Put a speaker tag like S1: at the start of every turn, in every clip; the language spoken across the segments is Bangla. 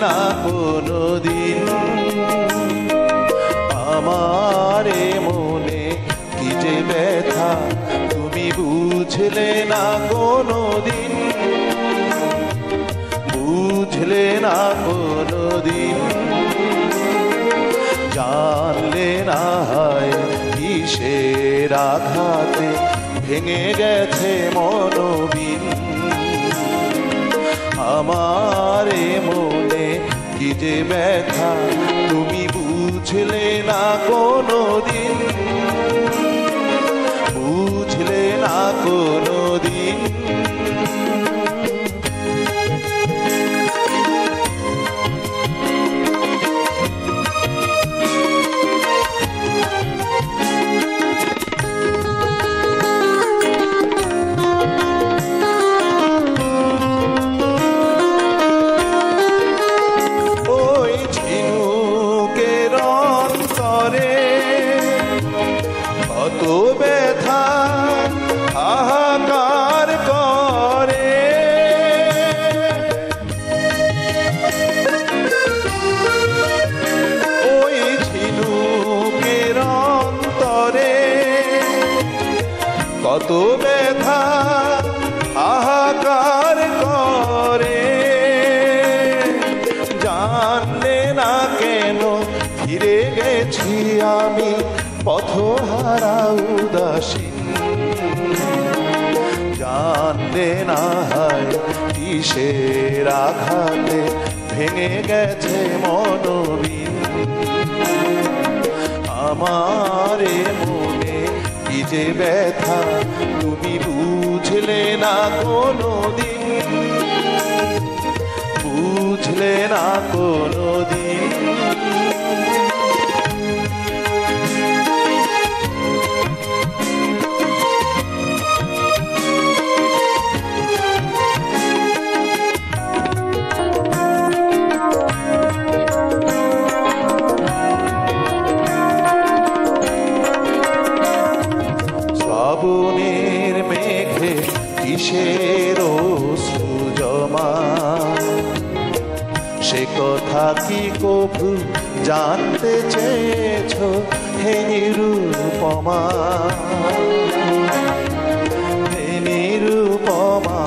S1: না কোনোদিন আমার এ মনে কি যে ব্যথা তুমি বুঝলে না কোনোদিন, বুঝলে না কোনোদিন। জানলে না হয় কিসের আঘাতে ভেঙে গেছে মনোবিন, আমার এ মনে কি যে ব্যথা তুমি বুঝলে না কোনোদিন, বুঝলে না কোনোদিন। কত ব্যথা হাহাকার করে, ওই ঝিনুকের অন্তরে কত ব্যথা হাহাকার করে। জানলে না কেন ফিরে গেছি আমি পথহারা উদাসীন, জানলে না হয় কিসের আঘাতে ভেঙে গেছে মনোবিন, আমার এ মনে কি যে ব্যথা তুমি বুঝলে না কোনোদিন, বুঝলে না কোনোদিন। শ্রাবণের মেঘে কিসের অশ্রু জমা, সে কথা কি কভু জানতে চেয়েছ হে নিরুপমা, হে নিরুপমা।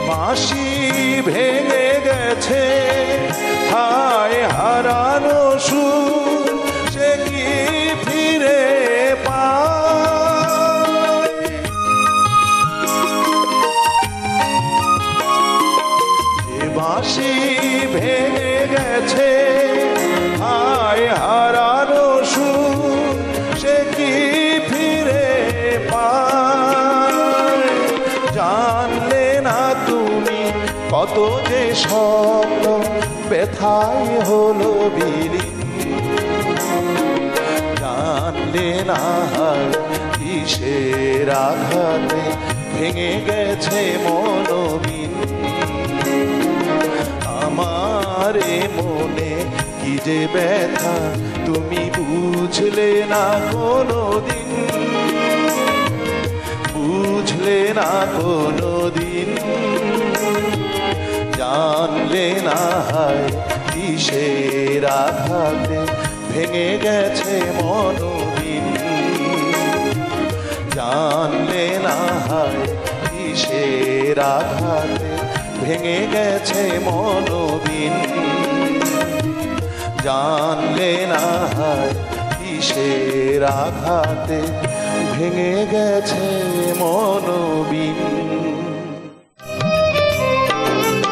S1: বাঁশি ভেঙে গেছে হায় হারানো সুর, সে কি ফিরে পায়? বাঁশি ভেঙে গেছে হায় হারানো সুর, সে কি ফিরে পায়? জানলে না তুমি কত যে স্বপ্ন ব্যথায় হলো বিলীন, জানলে না কিসের আঘাতে ভেঙে গেছে মনোবিন, আমার এ মনে কি যে ব্যথা তুমি বুঝলে না কোনোদিন, বুঝলে না কোনোদিন। জানলে না হয় কিসের আঘাতে ভেঙে গেছে মনোবিন, জানলে না হয় কিসের আঘাতে ভেঙে গেছে মনোবিন, জানলে না হয় কিসের আঘাতে ভেঙে গেছে মনোবিন।